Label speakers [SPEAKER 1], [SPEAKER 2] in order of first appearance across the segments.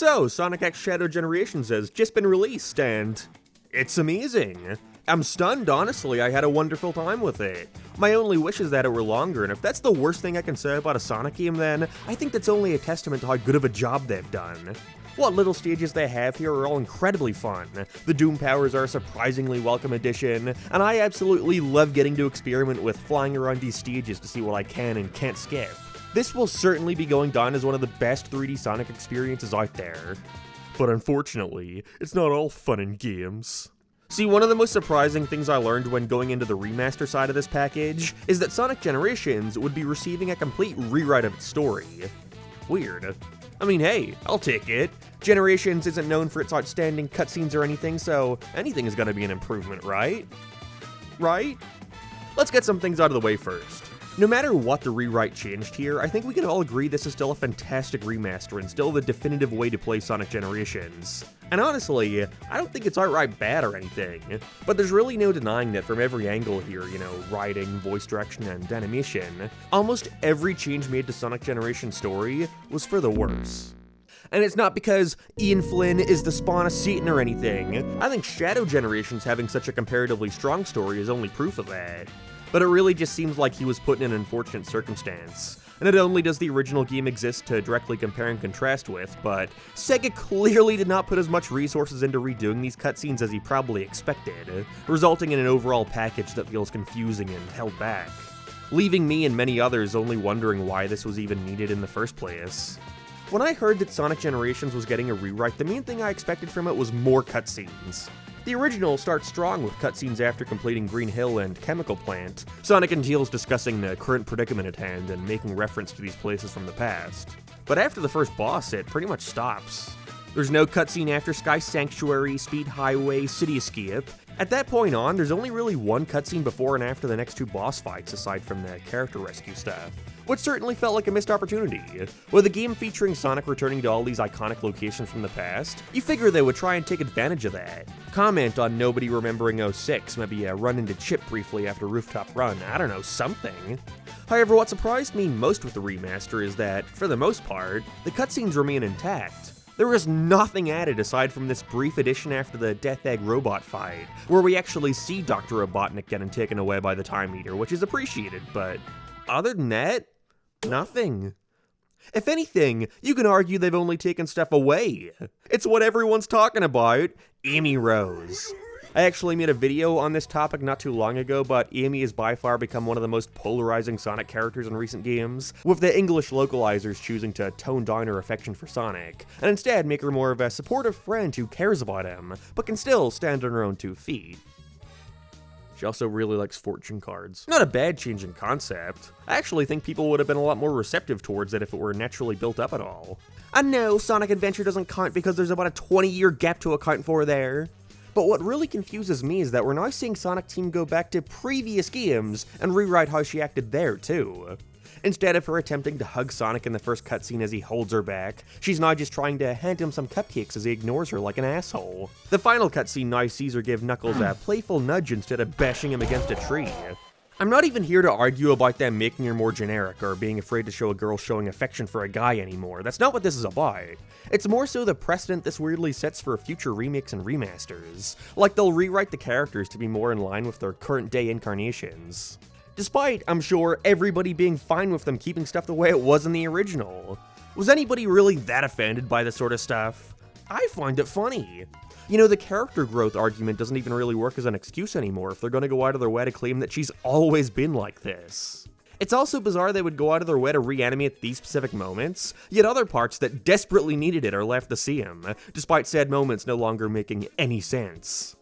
[SPEAKER 1] So, Sonic X Shadow Generations has just been released, and it's amazing. I'm stunned, honestly. I had a wonderful time with it. My only wish is that it were longer, and if that's the worst thing I can say about a Sonic game, then I think that's only a testament to how good of a job they've done. What little stages they have here are all incredibly fun. The Doom Powers are a surprisingly welcome addition, and I absolutely love getting to experiment with flying around these stages to see what I can and can't skip. This will certainly be going down as one of the best 3D Sonic experiences out there. But unfortunately, it's not all fun and games. See, one of the most surprising things I learned when going into the remaster side of this package is that Sonic Generations would be receiving a complete rewrite of its story. Weird. I mean, hey, I'll take it. Generations isn't known for its outstanding cutscenes or anything, so anything is gonna be an improvement, right? Right? Let's get some things out of the way first. No matter what the rewrite changed here, I think we can all agree this is still a fantastic remaster and still the definitive way to play Sonic Generations. And honestly, I don't think it's outright bad or anything, but there's really no denying that from every angle here, writing, voice direction, and animation, almost every change made to Sonic Generations' story was for the worse. And it's not because Ian Flynn is the spawn of Satan or anything. I think Shadow Generations having such a comparatively strong story is only proof of that. But it really just seems like he was put in an unfortunate circumstance. And not only does the original game exist to directly compare and contrast with, but Sega clearly did not put as much resources into redoing these cutscenes as he probably expected, resulting in an overall package that feels confusing and held back, leaving me and many others only wondering why this was even needed in the first place. When I heard that Sonic Generations was getting a rewrite, the main thing I expected from it was more cutscenes. The original starts strong with cutscenes after completing Green Hill and Chemical Plant, Sonic and Tails discussing the current predicament at hand and making reference to these places from the past. But after the first boss, it pretty much stops. There's no cutscene after Sky Sanctuary, Speed Highway, City Escape. At that point on, there's only really one cutscene before and after the next two boss fights aside from the character rescue stuff, which certainly felt like a missed opportunity. With a game featuring Sonic returning to all these iconic locations from the past, you figure they would try and take advantage of that. Comment on nobody remembering 06, maybe run into Chip briefly after Rooftop Run, I don't know, something. However, what surprised me most with the remaster is that, for the most part, the cutscenes remain intact. There was nothing added aside from this brief addition after the Death Egg robot fight, where we actually see Dr. Robotnik getting taken away by the Time Eater, which is appreciated, but other than that, nothing. If anything, you can argue they've only taken stuff away. It's what everyone's talking about, Amy Rose. I actually made a video on this topic not too long ago, but Amy has by far become one of the most polarizing Sonic characters in recent games, with the English localizers choosing to tone down her affection for Sonic, and instead make her more of a supportive friend who cares about him, but can still stand on her own 2 feet. She also really likes fortune cards. Not a bad change in concept. I actually think people would have been a lot more receptive towards it if it were naturally built up at all. I know Sonic Adventure doesn't count because there's about a 20-year gap to account for there. But what really confuses me is that we're now seeing Sonic Team go back to previous games and rewrite how she acted there too. Instead of her attempting to hug Sonic in the first cutscene as he holds her back, she's now just trying to hand him some cupcakes as he ignores her like an asshole. The final cutscene now sees her give Knuckles a playful nudge instead of bashing him against a tree. I'm not even here to argue about them making her more generic or being afraid to show a girl showing affection for a guy anymore. That's not what this is about. It's more so the precedent this weirdly sets for future remakes and remasters. Like they'll rewrite the characters to be more in line with their current day incarnations. Despite, I'm sure, everybody being fine with them keeping stuff the way it was in the original. Was anybody really that offended by this sort of stuff? I find it funny. The character growth argument doesn't even really work as an excuse anymore if they're gonna go out of their way to claim that she's always been like this. It's also bizarre they would go out of their way to reanimate these specific moments, yet other parts that desperately needed it are left the same, despite said moments no longer making any sense.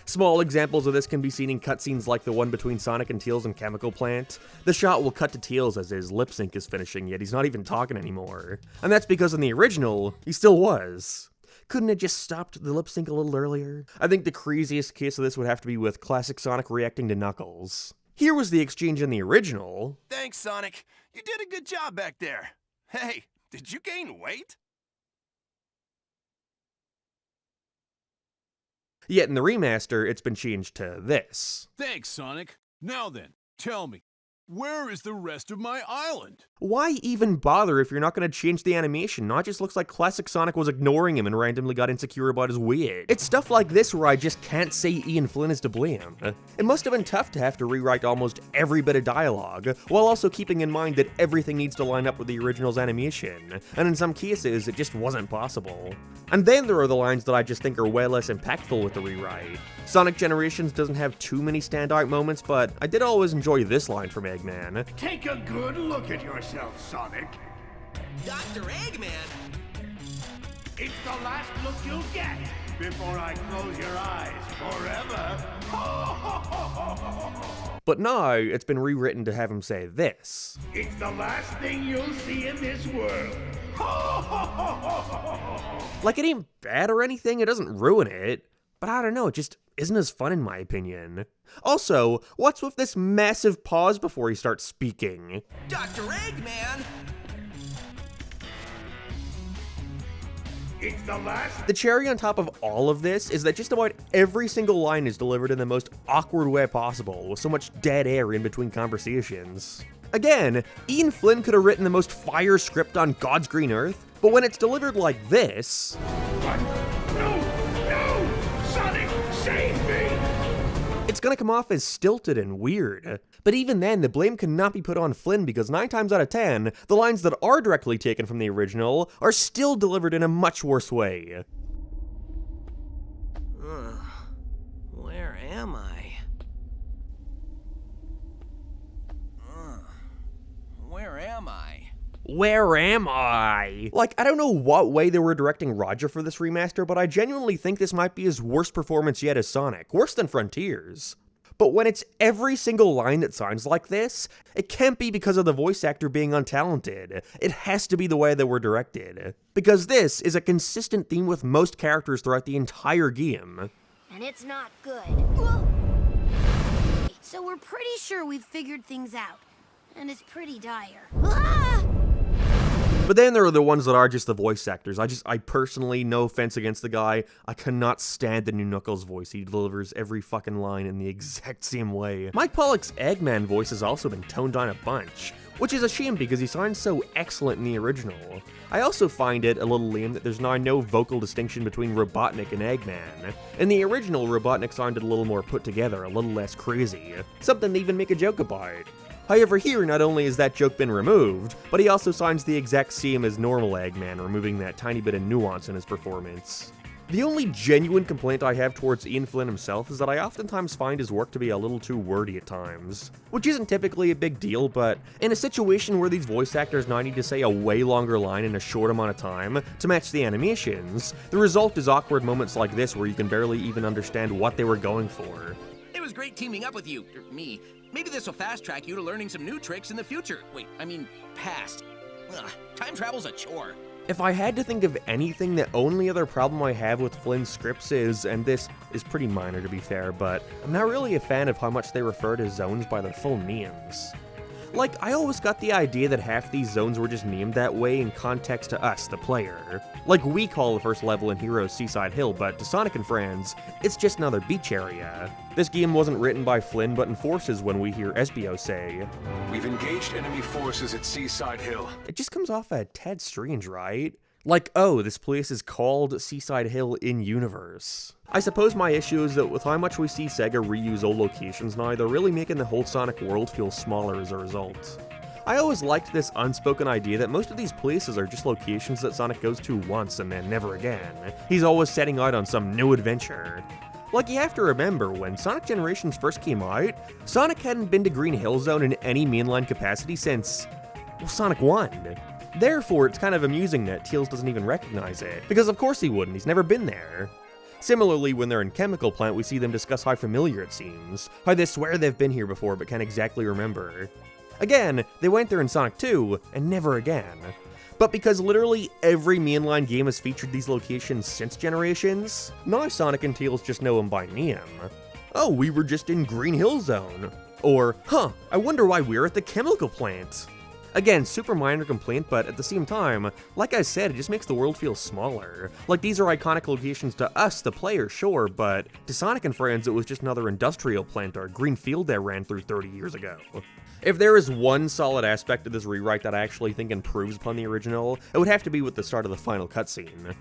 [SPEAKER 1] Small examples of this can be seen in cutscenes like the one between Sonic and Tails and Chemical Plant. The shot will cut to Tails as his lip sync is finishing, yet he's not even talking anymore. And that's because in the original, he still was. Couldn't it just stopped the lip sync a little earlier? I think the craziest case of this would have to be with classic Sonic reacting to Knuckles. Here was the exchange in the original.
[SPEAKER 2] Thanks, Sonic. You did a good job back there. Hey, did you gain weight?
[SPEAKER 1] Yet in the remaster, it's been changed to this.
[SPEAKER 3] Thanks, Sonic. Now then, tell me, Where is the rest of my island?
[SPEAKER 1] Why even bother if you're not going to change the animation? Now it just looks like classic Sonic was ignoring him and randomly got insecure about his weight. It's stuff like this where I just can't say Ian Flynn is to blame. It must have been tough to have to rewrite almost every bit of dialogue, while also keeping in mind that everything needs to line up with the original's animation, and in some cases it just wasn't possible. And then there are the lines that I just think are way less impactful with the rewrite. Sonic Generations doesn't have too many standout moments, but I did always enjoy this line from Eggman.
[SPEAKER 4] Take a good look at yourself, Sonic.
[SPEAKER 5] Dr. Eggman?
[SPEAKER 4] It's the last look you'll get before I close your eyes forever.
[SPEAKER 1] But now, it's been rewritten to have him say this.
[SPEAKER 4] It's the last thing you'll see in this world.
[SPEAKER 1] Like, it ain't bad or anything, it doesn't ruin it. But I don't know, it just isn't as fun in my opinion. Also, what's with this massive pause before he starts speaking?
[SPEAKER 5] Dr. Eggman?
[SPEAKER 4] It's the last.
[SPEAKER 1] The cherry on top of all of this is that just about every single line is delivered in the most awkward way possible, with so much dead air in between conversations. Again, Ian Flynn could have written the most fire script on God's green earth, but when it's delivered like this...
[SPEAKER 4] What? No! No! Sonic, save me!
[SPEAKER 1] It's gonna come off as stilted and weird. But even then, the blame cannot be put on Flynn because 9 times out of 10, the lines that are directly taken from the original are still delivered in a much worse way.
[SPEAKER 5] Where am I? Where am I?
[SPEAKER 1] Where am I? Like, I don't know what way they were directing Roger for this remaster, but I genuinely think this might be his worst performance yet as Sonic, worse than Frontiers. But when it's every single line that sounds like this, it can't be because of the voice actor being untalented. It has to be the way they were directed. Because this is a consistent theme with most characters throughout the entire game.
[SPEAKER 6] And it's not good. So we're pretty sure we've figured things out. And it's pretty dire.
[SPEAKER 1] But then there are the ones that are just the voice actors. I personally, no offense against the guy, I cannot stand the new Knuckles voice. He delivers every fucking line in the exact same way. Mike Pollock's Eggman voice has also been toned down a bunch, which is a shame because he sounds so excellent in the original. I also find it a little lame that there's now no vocal distinction between Robotnik and Eggman. In the original, Robotnik sounded a little more put together, a little less crazy. Something to even make a joke about. However, here, not only has that joke been removed, but he also sounds the exact same as normal Eggman, removing that tiny bit of nuance in his performance. The only genuine complaint I have towards Ian Flynn himself is that I oftentimes find his work to be a little too wordy at times. Which isn't typically a big deal, but in a situation where these voice actors now need to say a way longer line in a short amount of time to match the animations, the result is awkward moments like this where you can barely even understand what they were going for.
[SPEAKER 5] It was great teaming up with you, or me. Maybe this will fast-track you to learning some new tricks in the future. Wait, I mean, past. Ugh, time travel's a chore.
[SPEAKER 1] If I had to think of anything, the only other problem I have with Flynn's scripts is, and this is pretty minor to be fair, but I'm not really a fan of how much they refer to zones by their full names. Like, I always got the idea that half these zones were just named that way in context to us, the player. Like, we call the first level in Heroes Seaside Hill, but to Sonic and friends, it's just another beach area. This game wasn't written by Flynn, but enforces when we hear Espio say,
[SPEAKER 7] "We've engaged enemy forces at Seaside Hill."
[SPEAKER 1] It just comes off a tad strange, right? Like, oh, this place is called Seaside Hill in-universe. I suppose my issue is that with how much we see Sega reuse old locations now, they're really making the whole Sonic world feel smaller as a result. I always liked this unspoken idea that most of these places are just locations that Sonic goes to once and then never again. He's always setting out on some new adventure. Like, you have to remember, when Sonic Generations first came out, Sonic hadn't been to Green Hill Zone in any mainline capacity since, well, Sonic 1. Therefore, it's kind of amusing that Tails doesn't even recognize it, because of course he wouldn't, he's never been there. Similarly, when they're in Chemical Plant, we see them discuss how familiar it seems, how they swear they've been here before but can't exactly remember. Again, they went there in Sonic 2, and never again. But because literally every mainline game has featured these locations since Generations, now Sonic and Tails just know them by name. Oh, we were just in Green Hill Zone. Or, huh, I wonder why we're at the Chemical Plant. Again, super minor complaint, but at the same time, like I said, it just makes the world feel smaller. Like, these are iconic locations to us, the player, sure, but to Sonic and friends, it was just another industrial plant or green field they ran through 30 years ago. If there is one solid aspect of this rewrite that I actually think improves upon the original, it would have to be with the start of the final cutscene.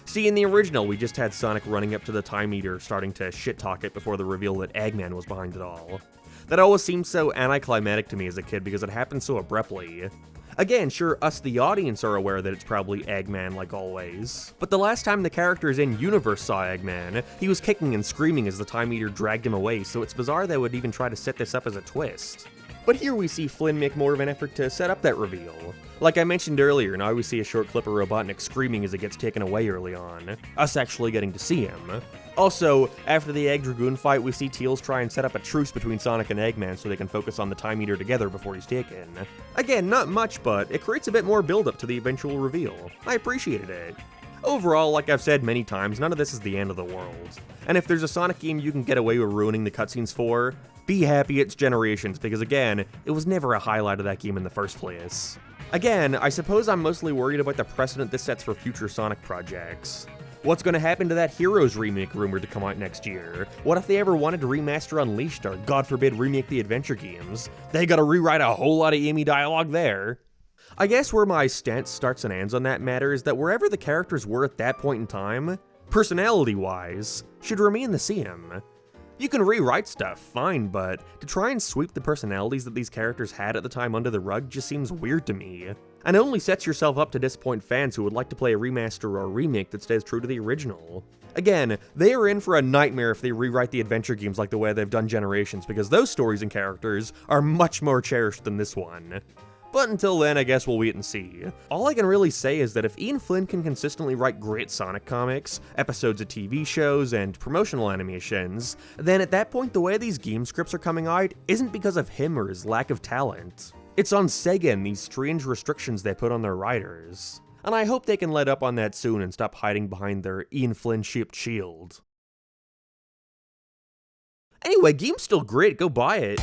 [SPEAKER 1] See, in the original, we just had Sonic running up to the Time Eater starting to shit-talk it before the reveal that Eggman was behind it all. That always seemed so anticlimactic to me as a kid because it happened so abruptly. Again, sure, us the audience are aware that it's probably Eggman like always, but the last time the characters in Universe saw Eggman, he was kicking and screaming as the Time Eater dragged him away, so it's bizarre they would even try to set this up as a twist. But here we see Flynn make more of an effort to set up that reveal. Like I mentioned earlier, now we see a short clip of Robotnik screaming as it gets taken away early on, us actually getting to see him. Also, after the Egg Dragoon fight, we see Tails try and set up a truce between Sonic and Eggman so they can focus on the Time Eater together before he's taken. Again, not much, but it creates a bit more build-up to the eventual reveal. I appreciated it. Overall, like I've said many times, none of this is the end of the world. And if there's a Sonic game you can get away with ruining the cutscenes for, be happy it's Generations, because again, it was never a highlight of that game in the first place. Again, I suppose I'm mostly worried about the precedent this sets for future Sonic projects. What's going to happen to that Heroes remake rumored to come out next year? What if they ever wanted to remaster Unleashed or, God forbid, remake the adventure games? They gotta rewrite a whole lot of Amy dialogue there. I guess where my stance starts and ends on that matter is that wherever the characters were at that point in time, personality-wise, should remain the same. You can rewrite stuff, fine, but to try and sweep the personalities that these characters had at the time under the rug just seems weird to me. And it only sets yourself up to disappoint fans who would like to play a remaster or a remake that stays true to the original. Again, they are in for a nightmare if they rewrite the adventure games like the way they've done Generations, because those stories and characters are much more cherished than this one. But until then, I guess we'll wait and see. All I can really say is that if Ian Flynn can consistently write great Sonic comics, episodes of TV shows, and promotional animations, then at that point the way these game scripts are coming out isn't because of him or his lack of talent. It's on Sega and these strange restrictions they put on their writers. And I hope they can let up on that soon and stop hiding behind their Ian Flynn-shaped shield. Anyway, game's still great, go buy it.